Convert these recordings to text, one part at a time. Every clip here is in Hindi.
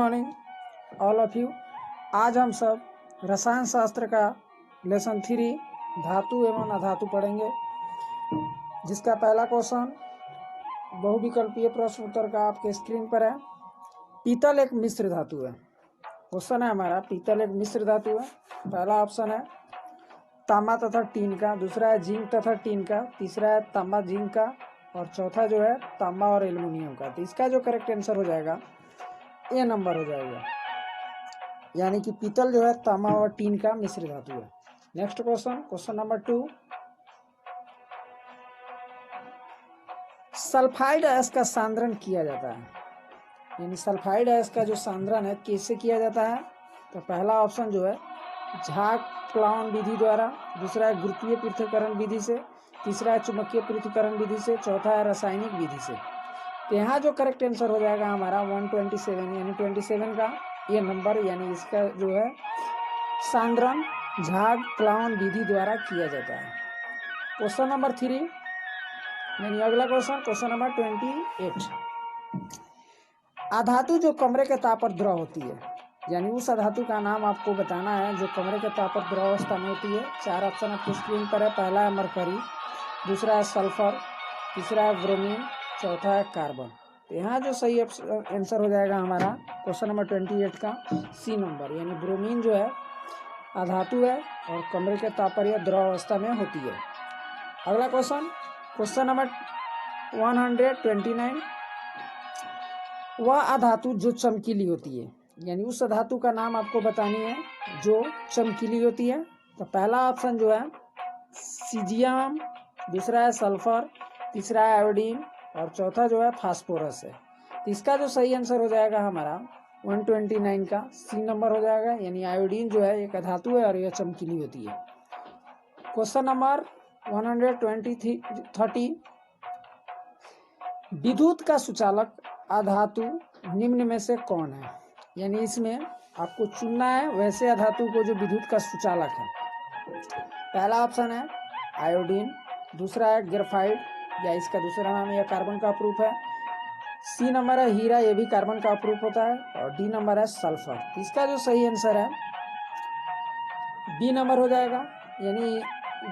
Morning all of you. आज हम सब रसायन शास्त्र का लेसन 3 धातु एवं अधातु पढ़ेंगे, जिसका पहला क्वेश्चन बहुविकल्पीय प्रश्न उत्तर का आपके स्क्रीन पर है। पीतल एक मिश्र धातु है। क्वेश्चन है हमारा, पीतल एक मिश्र धातु है। पहला ऑप्शन है तांबा तथा टीन का, दूसरा है जिंक तथा टीन का, तीसरा है तांबा जिंक का और चौथा जो है तांबा और एल्युमिनियम का। तो इसका जो करेक्ट आंसर हो जाएगा ए नंबर हो जाएगा, यानी कि पीतल जो है तांबा और टीन का मिश्र धातु है। नेक्स्ट क्वेश्चन नंबर 2, सल्फाइड अयस्क का सांद्रण किया जाता है, यानी सल्फाइड अयस्क का जो सांद्रण है कैसे किया जाता है। तो पहला ऑप्शन जो है झाग-प्लावन विधि द्वारा, दूसरा है गुरुत्वीय पृथक्करण विधि से, तीसरा है चुंबकीय पृथक्करण विधि से, चौथा है रासायनिक विधि से। तो यहाँ जो करेक्ट आंसर हो जाएगा हमारा 127, यानी 27 का ये नंबर, यानी इसका जो है सांद्रण झाग-प्लावन विधि द्वारा किया जाता है। क्वेश्चन नंबर 3, यानी अगला क्वेश्चन नंबर 28, अधातु जो कमरे के ताप पर द्रव होती है, यानी उस अधातु का नाम आपको बताना है जो कमरे के ताप पर द्रव अवस्था में होती है। 4 ऑप्शन आपकी स्क्रीन पर है। पहला है मरकरी, दूसरा है सल्फर, तीसरा है ब्रोमीन, चौथा है कार्बन। तो यहाँ जो सही आंसर हो जाएगा हमारा क्वेश्चन नंबर 28 का सी नंबर, यानी ब्रोमीन जो है अधातु है और कमरे के ताप पर यह द्रव अवस्था में होती है। अगला क्वेश्चन नंबर 129, वह अधातु जो चमकीली होती है, यानी उस धातु का नाम आपको बतानी है जो चमकीली होती है। तो पहला ऑप्शन जो है सीजियम, दूसरा है सल्फर, तीसरा है आयोडीन और चौथा जो है फास्फोरस है। तो इसका जो सही आंसर हो जाएगा हमारा 129 का सी नंबर हो जाएगा, यानी आयोडीन जो है एक धातु है और यह चमकीली होती है। क्वेश्चन नंबर 130, विद्युत का सुचालक अधातु निम्न में से कौन है, यानी इसमें आपको चुनना है वैसे अधातु को जो विद्युत का सुचालक है। पहला ऑप्शन है आयोडीन, दूसरा है ग्रेफाइट या इसका दूसरा नाम यह कार्बन का अप्रूप है, सी नंबर है हीरा, ये भी कार्बन का अप्रूप होता है, और डी नंबर है सल्फर। इसका जो सही आंसर है बी नंबर हो जाएगा, यानी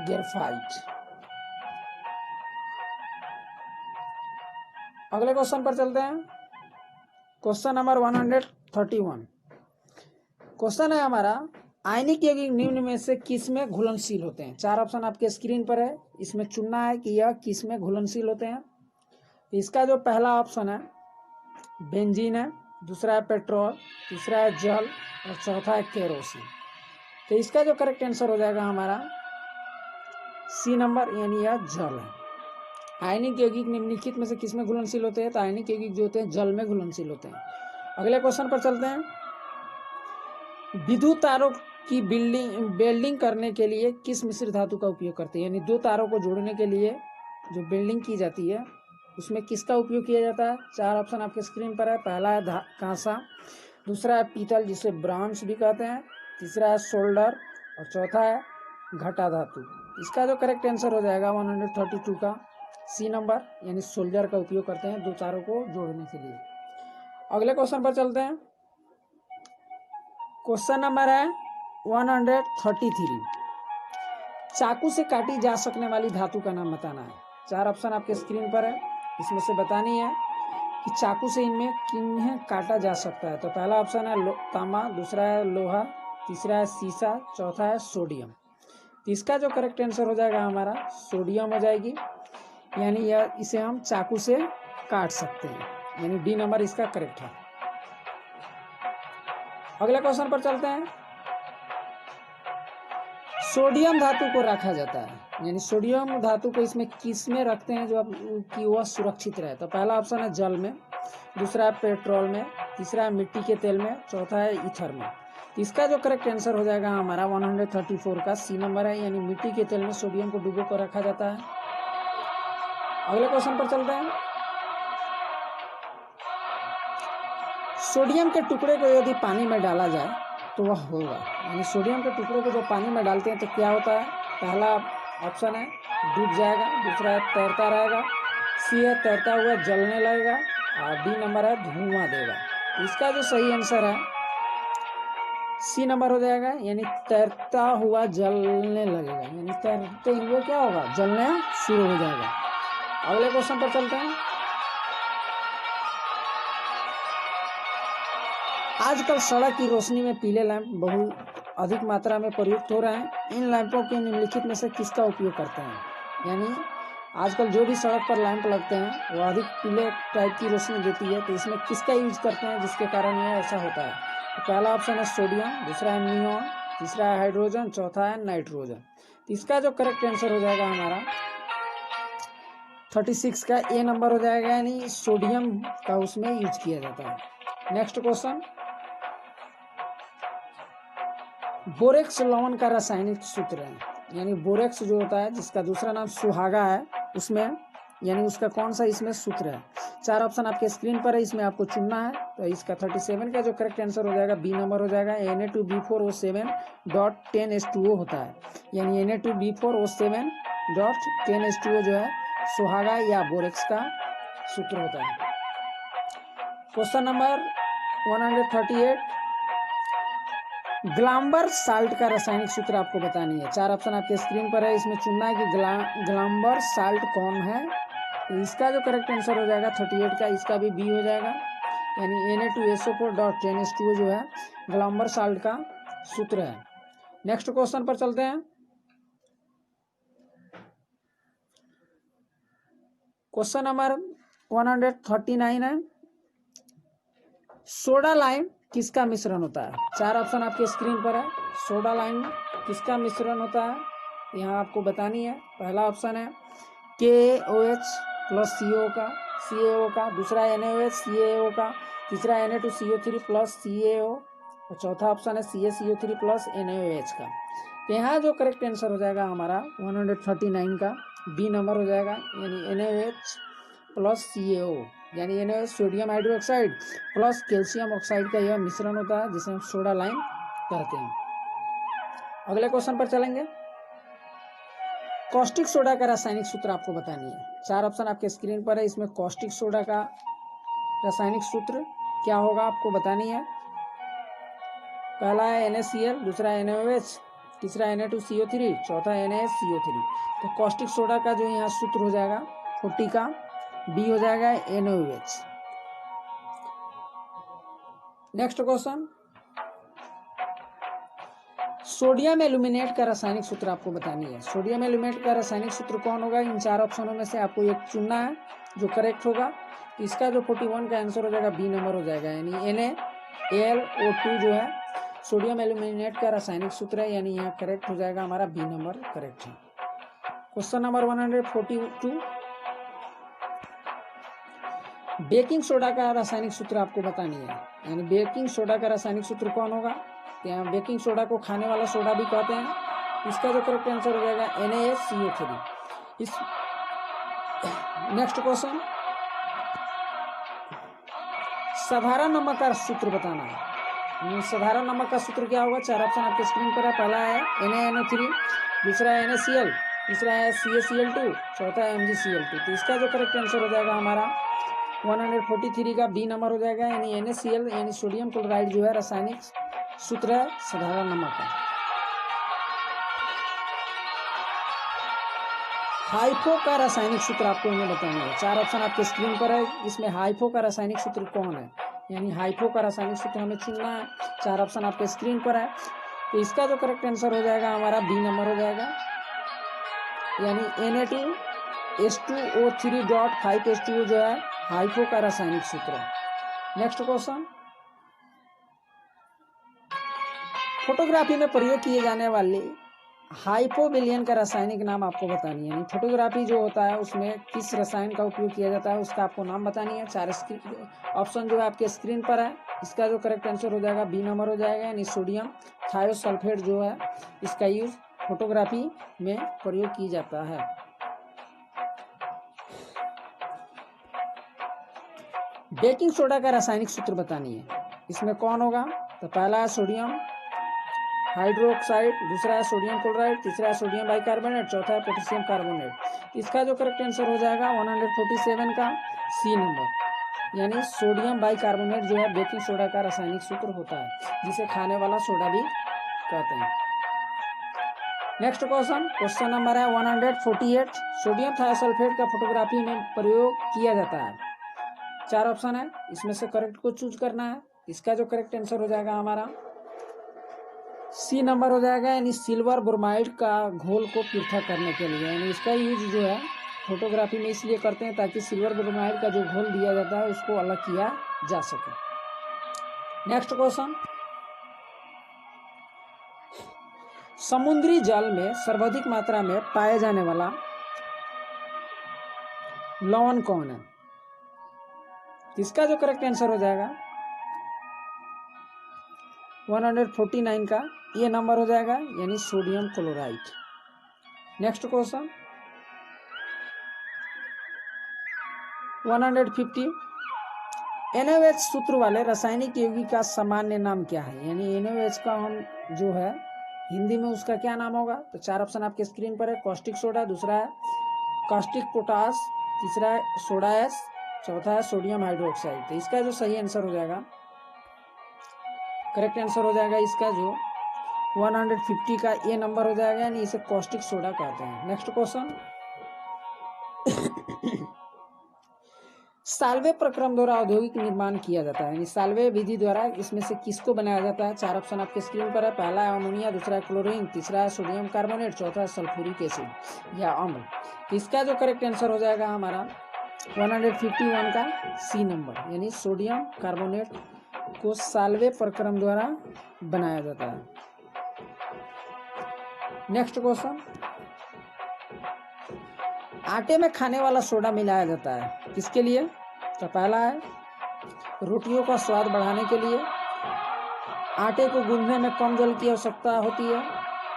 ग्रेफाइट। अगले क्वेश्चन पर चलते हैं। क्वेश्चन नंबर 131, क्वेश्चन है हमारा आयनिक यौगिक निम्न में से किस में घुलनशील होते हैं। 4 ऑप्शन आपके स्क्रीन पर है, इसमें चुनना है कि यह किस में घुलनशील होते हैं। इसका जो पहला ऑप्शन है बेंजीन है, दूसरा है पेट्रोल, तीसरा है जल और चौथा है केरोसिन। तो इसका जो करेक्ट आंसर हो जाएगा हमारा सी नंबर, यानी यह जल है। आयनिक यौगिक निम्नलिखित में से किस में घुलनशील होते हैं। तो आयनिक यौगिक जो होते हैं जल में घुलनशील होते हैं। अगले क्वेश्चन पर चलते हैं। विद्युत तारों की वेल्डिंग करने के लिए किस मिश्र धातु का उपयोग करते हैं, यानी दो तारों को जोड़ने के लिए जो वेल्डिंग की जाती है उसमें किसका उपयोग किया जाता है। 4 ऑप्शन आपके स्क्रीन पर है। पहला है कांसा, दूसरा है पीतल जिसे ब्रॉन्ज भी कहते हैं, तीसरा है सोल्डर और चौथा है घटा धातु। इसका जो करेक्ट आंसर हो जाएगा 132 का सी नंबर, यानी सोल्जर का उपयोग करते हैं दो तारों को जोड़ने के लिए। अगले क्वेश्चन पर चलते हैं। क्वेश्चन नंबर है 133, चाकू से काटी जा सकने वाली धातु का नाम बताना है। 4 ऑप्शन आपके स्क्रीन पर है, इसमें से बतानी है कि चाकू से इनमें किन्हें काटा जा सकता है। तो पहला ऑप्शन है तांबा, दूसरा है लोहा, तीसरा है सीसा, चौथा है सोडियम। तो इसका जो करेक्ट आंसर हो जाएगा हमारा सोडियम हो जाएगी, यानी यह इसे हम चाकू से काट सकते हैं, यानी डी नंबर इसका करेक्ट है। अगले क्वेश्चन पर चलते हैं। सोडियम धातु को रखा जाता है, यानी सोडियम धातु को इसमें किस में रखते हैं जो अब कि वह सुरक्षित रहे। तो पहला ऑप्शन है जल में, दूसरा है पेट्रोल में, तीसरा है मिट्टी के तेल में, चौथा है ईथर में। तो इसका जो करेक्ट आंसर हो जाएगा हमारा 134 का सी नंबर है, यानी मिट्टी के तेल में सोडियम को डुबो कर रखा जाता है। अगले क्वेश्चन पर चलते हैं। सोडियम के टुकड़े को यदि पानी में डाला जाए तो वह होगा, यानी सोडियम के टुकड़े को जो पानी में डालते हैं तो क्या होता है। पहला ऑप्शन है डूब जाएगा, दूसरा है तैरता रहेगा, सी है तैरता हुआ जलने लगेगा और डी नंबर है धुआं देगा। इसका जो सही आंसर है सी नंबर हो जाएगा, यानी तैरता हुआ जलने लगेगा, यानी तैरते हुए क्या होगा, जलना शुरू हो जाएगा। अगले क्वेश्चन पर चलते हैं। आजकल सड़क की रोशनी में पीले लैंप बहुत अधिक मात्रा में प्रयुक्त हो रहे हैं। इन लैंपों के निम्नलिखित में से किसका उपयोग करते हैं? यानी आजकल जो भी सड़क पर लैंप लगते हैं वो अधिक पीले टाइप की रोशनी देती है, तो इसमें किसका यूज करते हैं जिसके कारण यह ऐसा होता है? तो पहला ऑप्शन है सोडियम, दूसरा है नियॉन, तीसरा है हाइड्रोजन, चौथा है नाइट्रोजन। तो इसका जो करेक्ट आंसर हो जाएगा हमारा 36 का ए नंबर हो जाएगा, यानी सोडियम का उसमें यूज किया जाता है। नेक्स्ट क्वेश्चन, बोरेक्स लवण का रासायनिक सूत्र है, यानी बोरेक्स जो होता है जिसका दूसरा नाम सुहागा है, उसमें यानी उसका कौन सा इसमें सूत्र है? 4 ऑप्शन आपके स्क्रीन पर है, इसमें आपको चुनना है। तो इसका 37 का जो करेक्ट आंसर हो जाएगा बी नंबर हो जाएगा, Na2B4O7.10H2O होता है, यानी Na2B4O7.10H2O जो है सुहागा या बोरेक्स का सूत्र होता है। क्वेश्चन नंबर 138, ग्लाम्बर साल्ट का रासायनिक सूत्र आपको बतानी है। 4 ऑप्शन आपके स्क्रीन पर है, इसमें चुनना है कि ग्लाम्बर साल्ट कौन है। तो इसका जो करेक्ट आंसर हो जाएगा 38 का, इसका भी बी हो जाएगा, यानी Na2SO4.10H2O जो है ग्लाम्बर साल्ट का सूत्र है। नेक्स्ट क्वेश्चन पर चलते हैं। क्वेश्चन नंबर 139 है, सोडा लाइम किसका मिश्रण होता है? 4 ऑप्शन आपके स्क्रीन पर है, सोडा लाइम किसका मिश्रण होता है यहाँ आपको बतानी है। पहला ऑप्शन है KOH प्लस CaO का, दूसरा NaOH CaO का, तीसरा Na2CO3 प्लस CaO और चौथा ऑप्शन है CaCO3 प्लस NaOH का। तो यहाँ जो करेक्ट आंसर हो जाएगा हमारा 139 का बी नंबर हो जाएगा, यानी NaOH प्लस CaO, यानी NaOH sodium hydroxide plus calcium oxide का यह मिश्रण होता है जिसे हम सोडा लाइम कहते हैं। अगले क्वेश्चन पर चलेंगे। कॉस्टिक सोडा का रासायनिक सूत्र आपको बतानी है। 4 ऑप्शन आपके स्क्रीन पर है, इसमें कॉस्टिक सोडा का रासायनिक सूत्र क्या होगा आपको बतानी है। पहला है NaCl, दूसरा NaOH, तीसरा Na2CO3, चौथा NaSCO3। तो कॉस्टिक सोडा का जो यहाँ सूत्र हो जाएगा 40 का बी हो जाएगा NaOH। Next question, sodium aluminate का रासायनिक सूत्र आपको बतानी है। सोडियम एल्यूमिनेट का रासायनिक सूत्र कौन होगा? इन 4 ऑप्शनों में से आपको एक चुनना है जो करेक्ट होगा। तो इसका जो 41 का आंसर हो जाएगा बी नंबर हो जाएगा, यानी NaAlO2 जो है सोडियम एल्यूमिनेट का रासायनिक सूत्र है, यानी यहाँ करेक्ट हो जाएगा हमारा बी नंबर करेक्ट है। क्वेश्चन नंबर 142, बेकिंग सोडा का रासायनिक सूत्र आपको बतानी है, यानी बेकिंग सोडा का रासायनिक सूत्र कौन होगा? यहाँ बेकिंग सोडा को खाने वाला सोडा भी कहते हैं। इसका जो करेक्ट आंसर हो जाएगा NaSCO3। इस नेक्स्ट क्वेश्चन, साधारण नमक का सूत्र बताना है। साधारण नमक का सूत्र क्या होगा? 4 ऑप्शन आपके स्क्रीन पर है। पहला है NaNO3, दूसरा है NaCl, तीसरा है CaCl2, चौथा है MgCl2। तो इसका जो करेक्ट आंसर हो जाएगा हमारा 143 का बी नंबर हो जाएगा, यानी NaCl यानी सोडियम क्लोराइड जो है रासायनिक सूत्र है साधारण नमक का। हाइफो का रासायनिक सूत्र आपको इन्हें बताना है। 4 ऑप्शन आपके स्क्रीन पर है, इसमें हाइफो का रासायनिक सूत्र कौन है? यानी हाइफो का रासायनिक सूत्र हमें चुनना है। 4 ऑप्शन आपके स्क्रीन पर है, तो इसका जो करेक्ट आंसर हो जाएगा हमारा बी नंबर हो जाएगा, यानी Na2H2O3.5H2O जो है हाइफो का रासायनिक सूत्र है। नेक्स्ट क्वेश्चन, फोटोग्राफी में प्रयोग किए जाने वाले हाइपोविलियन का रासायनिक नाम आपको बतानी है। यानी फोटोग्राफी जो होता है उसमें किस रसायन का उपयोग किया जाता है उसका आपको नाम बतानी है। 4 ऑप्शन जो है आपके स्क्रीन पर है, इसका जो करेक्ट आंसर हो जाएगा बी नंबर हो जाएगा, यानी सोडियम थायोसल्फेट जो है इसका यूज फोटोग्राफी में प्रयोग किया जाता है। बेकिंग सोडा का रासायनिक सूत्र बतानी है, इसमें कौन होगा? तो पहला है सोडियम हाइड्रोक्साइड, दूसरा है सोडियम क्लोराइड, तीसरा है सोडियम बाइकार्बोनेट, चौथा है पोटेशियम कार्बोनेट। इसका जो करेक्ट आंसर हो जाएगा 147 का सी नंबर, यानी सोडियम बाइकार्बोनेट जो है बेकिंग सोडा का रासायनिक सूत्र होता है, जिसे खाने वाला सोडा भी कहते हैं। नेक्स्ट क्वेश्चन नंबर है 148। सोडियम थायोसल्फेट का फोटोग्राफी में प्रयोग किया जाता है। 4 ऑप्शन है, इसमें से करेक्ट को चूज करना है। इसका जो करेक्ट आंसर हो जाएगा हमारा सी नंबर हो जाएगा, यानी सिल्वर ब्रोमाइड का घोल को पृथक करने के लिए। यानी इसका यूज जो है फोटोग्राफी में इसलिए करते हैं ताकि सिल्वर ब्रोमाइड का जो घोल दिया जाता है उसको अलग किया जा सके। नेक्स्ट क्वेश्चन, समुद्री जल में सर्वाधिक मात्रा में पाए जाने वाला लवण कौन है? इसका जो करेक्ट आंसर हो जाएगा 149 का ये नंबर हो जाएगा, यानी sodium chloride. Next question 150। NaOH सूत्र वाले रासायनिक यौगिक का सामान्य नाम क्या है? यानी NaOH का हम जो है हिंदी में उसका क्या नाम होगा? तो 4 ऑप्शन आपके स्क्रीन पर है। कॉस्टिक सोडा, दूसरा है कॉस्टिक पोटास, तीसरा है सोडा एस, चौथा है सोडियम हाइड्रोक्साइड। तो इसका जो सही आंसर हो जाएगा, करेक्ट आंसर हो जाएगा इसका जो 150 का ए नंबर हो जाएगा, यानी इसे कॉस्टिक सोडा कहते हैं। नेक्स्ट क्वेश्चन, साल्वे प्रक्रम द्वारा औद्योगिक निर्माण किया जाता है, यानी साल्वे विधि द्वारा इसमें से किसको बनाया जाता है? 4 ऑप्शन आपके स्क्रीन पर है। पहला है अमोनिया, दूसरा है क्लोरीन, तीसरा है सोडियम कार्बोनेट, चौथा है सल्फ्यूरिक एसिड या अम्ल। इसका जो करेक्ट आंसर हो जाएगा हमारा 151 का सी नंबर, यानी सोडियम कार्बोनेट को साल्वे प्रक्रम द्वारा बनाया जाता है। नेक्स्ट क्वेश्चन, आटे में खाने वाला सोडा मिलाया जाता है किसके लिए? तो पहला है रोटियों का स्वाद बढ़ाने के लिए, आटे को गूंथने में कम जल की आवश्यकता होती है,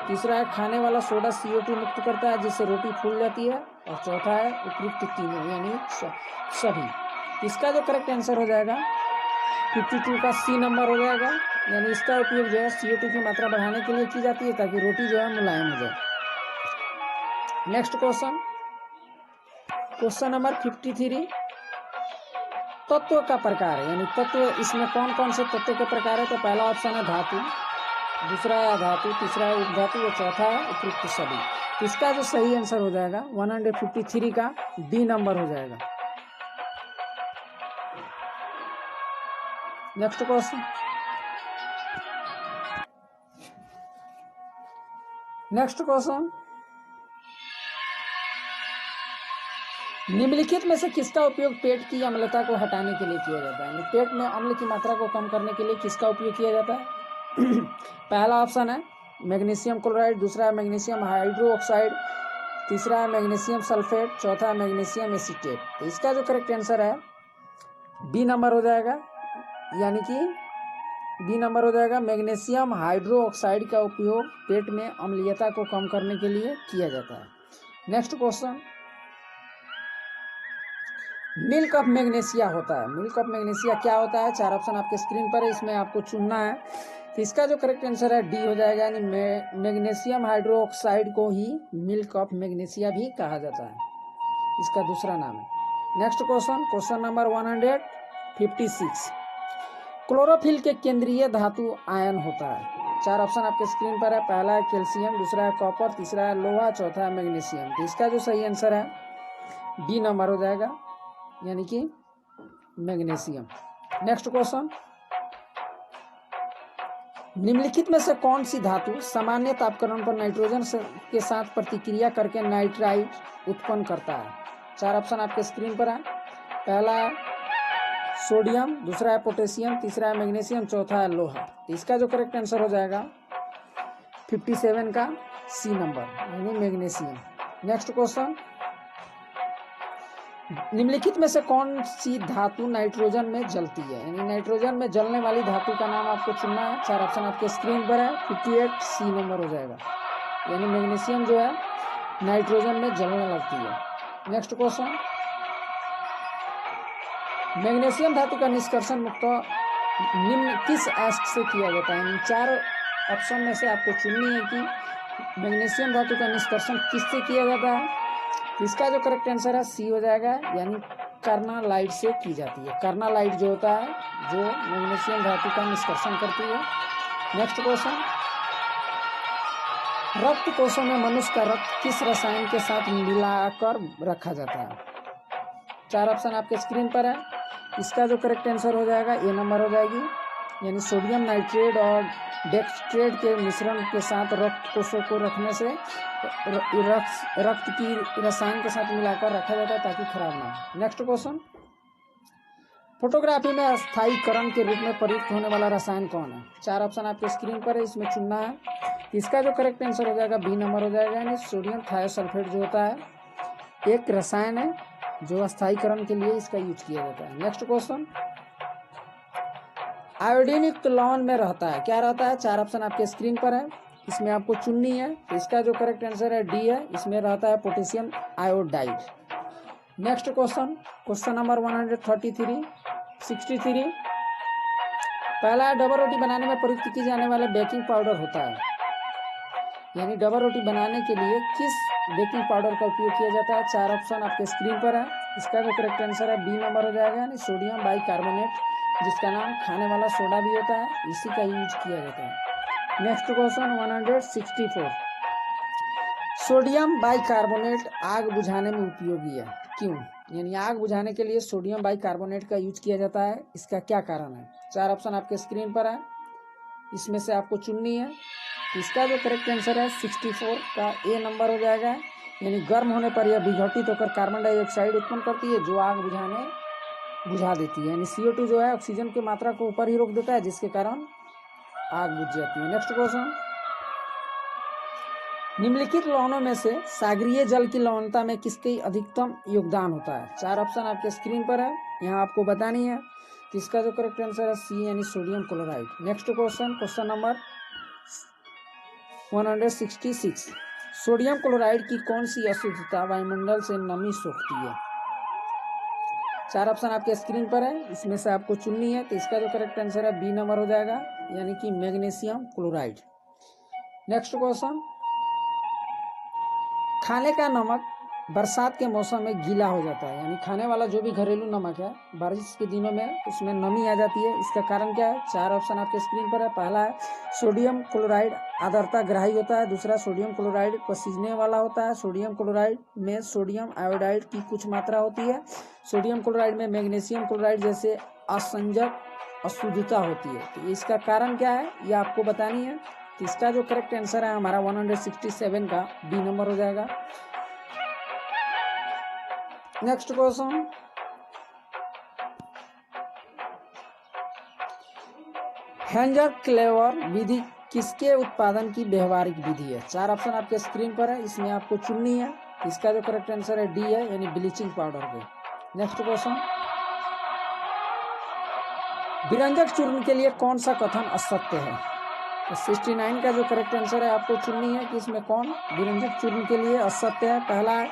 तीसरा है खाने वाला सोडा CO2 मुक्त करता है जिससे रोटी फूल जाती है, और चौथा है उपयुक्त तीनों यानी सभी। इसका जो करेक्ट आंसर हो जाएगा 52 का सी नंबर हो जाएगा, यानी इसका उपयोग जो है CO2 की मात्रा बढ़ाने के लिए की जाती है ताकि रोटी जो है मुलायम हो जाए। Next question number 53। तत्व का प्रकार है, यानी तत्व इसमें कौन कौन से तत्व के प्रकार है? तो पहला ऑप्शन है धातु, दूसरा है धातु, तीसरा है उपधातु और चौथा है उपयुक्त सभी। इसका जो सही आंसर हो जाएगा 153 का डी नंबर हो जाएगा। नेक्स्ट क्वेश्चन, निम्नलिखित में से किसका उपयोग पेट की अम्लता को हटाने के लिए किया जाता है? पेट में अम्ल की मात्रा को कम करने के लिए किसका उपयोग किया जाता है? पहला ऑप्शन है मैग्नीशियम क्लोराइड, दूसरा है मैग्नीशियम हाइड्रोक्साइड, तीसरा है मैग्नीशियम सल्फेट, चौथा है मैग्नीशियम एसीटेट। तो इसका जो करेक्ट आंसर है बी नंबर हो जाएगा, यानी कि बी नंबर हो जाएगा, मैग्नीशियम हाइड्रोक्साइड का उपयोग पेट में अम्लीयता को कम करने के लिए किया जाता है। Next question, milk of magnesia होता है, मिल्क ऑफ मैग्नीशिया क्या होता है? 4 ऑप्शन आपके स्क्रीन पर है, इसमें आपको चुनना है। तो इसका जो करेक्ट आंसर है डी हो जाएगा, यानी मैग्नीशियम हाइड्रोक्साइड को ही मिल्क ऑफ मैग्नीशिया भी कहा जाता है, इसका दूसरा नाम है। Next question number 156। क्लोरोफिल के केंद्रीय धातु आयन होता है। 4 ऑप्शन आपके स्क्रीन पर है। पहला है कैल्शियम, दूसरा है कॉपर, तीसरा है लोहा, चौथा है मैग्नीशियम। तो इसका जो सही आंसर है डी नंबर हो जाएगा, यानी कि मैग्नीशियम। नेक्स्ट क्वेश्चन, निम्नलिखित में से कौन सी धातु सामान्य तापक्रम पर नाइट्रोजन के साथ प्रतिक्रिया करके नाइट्राइड उत्पन्न करता है? 4 ऑप्शन आपके स्क्रीन पर है। पहला है सोडियम, दूसरा है पोटेशियम, तीसरा है मैग्नीशियम, चौथा है लोहा। तो इसका जो करेक्ट आंसर हो जाएगा 57 का सी नंबर, यानी मैग्नीशियम। नेक्स्ट क्वेश्चन, निम्नलिखित में से कौन सी धातु नाइट्रोजन में जलती है? यानी नाइट्रोजन में जलने वाली धातु का नाम आपको चुनना है। 4 ऑप्शन आपके स्क्रीन पर है। 58 सी नंबर हो जाएगा, यानी मैग्नीशियम जो है नाइट्रोजन में जलने लगती है। नेक्स्ट क्वेश्चन, मैग्नीशियम धातु का निष्कर्षण मुख्यतः निम्न किस एसिड से किया जाता है? 4 ऑप्शन में से आपको चुननी है कि मैग्नीशियम धातु का निष्कर्षण किससे किया जाता है। इसका जो करेक्ट आंसर है सी हो जाएगा, यानी कार्नालाइट से की जाती है। कार्नालाइट जो होता है जो मैग्नीशियम धातु का निष्कर्षण करती है। नेक्स्ट क्वेश्चन, रक्त कोशों में मनुष्य का रक्त किस रसायन के साथ मिलाकर रखा जाता है? 4 ऑप्शन आपके स्क्रीन पर है। इसका जो करेक्ट आंसर हो जाएगा ए नंबर हो जाएगी, यानी सोडियम नाइट्रेट और डेक्सट्रेट के मिश्रण के साथ रक्त कोशों को रखने से रक्त की रसायन के साथ मिलाकर रखा जाता है ताकि खराब ना हो। नेक्स्ट क्वेश्चन, फोटोग्राफी में अस्थायीकरण के रूप में प्रयुक्त होने वाला रसायन कौन है? 4 ऑप्शन आपके स्क्रीन पर है, इसमें चुनना है। इसका जो करेक्ट आंसर हो जाएगा बी नंबर हो जाएगा, यानी सोडियम थायोसल्फेट जो होता है एक रसायन है जो अस्थायीकरण के लिए इसका यूज किया जाता है। नेक्स्ट क्वेश्चन, आयोडीन युक्त लवण में रहता है, क्या रहता है? 4 ऑप्शन आपके स्क्रीन पर है, इसमें आपको चुननी है। तो इसका जो करेक्ट आंसर है डी है, इसमें रहता है potassium iodide. Next question, question number 133 पहला है, डबल रोटी बनाने में प्रयुक्त की जाने वाला बेकिंग पाउडर होता है, यानी डबल रोटी बनाने के लिए किस बेकिंग पाउडर का उपयोग किया जाता है? 4 ऑप्शन आपके स्क्रीन पर है। इसका जो करेक्ट आंसर है बी नंबर हो जाएगा, यानी सोडियम बाइकार्बोनेट, जिसका नाम खाने वाला सोडा भी होता है, इसी का यूज किया जाता है। नेक्स्ट क्वेश्चन 164, सोडियम बाइकार्बोनेट आग बुझाने में उपयोगी है, क्यों? यानी आग बुझाने के लिए सोडियम बाइकार्बोनेट का यूज किया जाता है, इसका क्या कारण है? 4 ऑप्शन आपके स्क्रीन पर है, इसमें से आपको चुननी है। इसका जो करेक्ट आंसर है 64 का ए नंबर हो जाएगा, यानी गर्म होने पर यह विघटित होकर कार्बन डाइऑक्साइड उत्पन्न करती है जो आग बुझा देती है, यानी CO2 जो है ऑक्सीजन की मात्रा को ऊपर ही रोक देता है, जिसके कारण आग बुझ जाती है। नेक्स्ट क्वेश्चन, निम्नलिखित लवणों में से सागरीय जल की लवणता में किसके अधिकतम योगदान होता है? 4 ऑप्शन आपके स्क्रीन पर है, यहाँ आपको बतानी है। तो इसका जो करेक्ट आंसर है सी, यानी sodium chloride. Next question, question number 166, sodium chloride की कौन सी अशुद्धता वायुमंडल से नमी सोखती है? 4 ऑप्शन आपके स्क्रीन पर है, इसमें से आपको चुननी है। तो इसका जो करेक्ट आंसर है बी नंबर हो जाएगा, यानी कि मैग्नीशियम क्लोराइड। नेक्स्ट क्वेश्चन, खाने का नमक बरसात के मौसम में गीला हो जाता है, यानी खाने वाला जो भी घरेलू नमक है बारिश के दिनों में उसमें नमी आ जाती है, इसका कारण क्या है? 4 ऑप्शन आपके स्क्रीन पर है। पहला है सोडियम क्लोराइड आर्द्रता ग्राही होता है, दूसरा सोडियम क्लोराइड पसीजने वाला होता है, सोडियम क्लोराइड में सोडियम आयोडाइड की कुछ मात्रा होती है, सोडियम क्लोराइड में मैग्नीशियम क्लोराइड जैसे असंजक अशुद्धता होती है। तो इसका कारण क्या है ये आपको बतानी है। तो इसका जो करेक्ट आंसर है हमारा 167 का बी नंबर हो जाएगा। नेक्स्ट क्वेश्चन, हेंजर-क्लेवर विधि किसके उत्पादन की व्यवहारिक विधि है? 4 ऑप्शन आपके स्क्रीन पर है, इसमें आपको चुननी है। इसका जो करेक्ट आंसर है डी है, यानी ब्लीचिंग पाउडर के। नेक्स्ट क्वेश्चन, विरंजक चूर्ण के लिए कौन सा कथन असत्य है? तो 69 का जो करेक्ट आंसर है आपको चुननी है कि इसमें कौन विरंजक चूर्ण के लिए असत्य है। पहला है,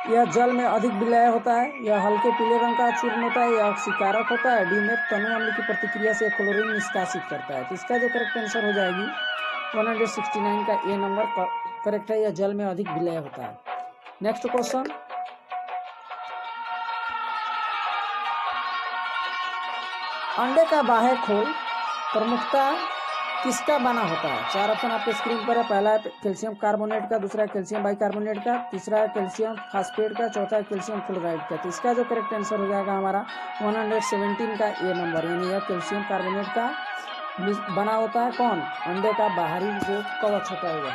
यह जल में अधिक विलय होता है, यह हल्के पीले रंग का चूर्ण होता है, यह ऑक्सीकारक होता है, डी में तनु अम्ल की प्रतिक्रिया से क्लोरीन निष्कासित करता है। तो इसका जो करेक्ट आंसर हो जाएगी 169 का ए नंबर करेक्ट है, यह जल में अधिक विलय होता है। नेक्स्ट क्वेश्चन, अंडे का बाह्य खोल प्रमुखता किसका बना होता है? 4 ऑप्शन आपके स्क्रीन पर है। पहला है कैल्शियम कार्बोनेट का, दूसरा है कैल्शियम बाइकार्बोनेट का, तीसरा है कैल्शियम फास्फेट का, चौथा है कैल्शियम क्लोराइड का। तो इसका जो करेक्ट आंसर हो जाएगा हमारा 117 का ए नंबर, यानी यह कैल्शियम कार्बोनेट का बना होता है। कौन? अंडे का बाहरी जो कवच होता है।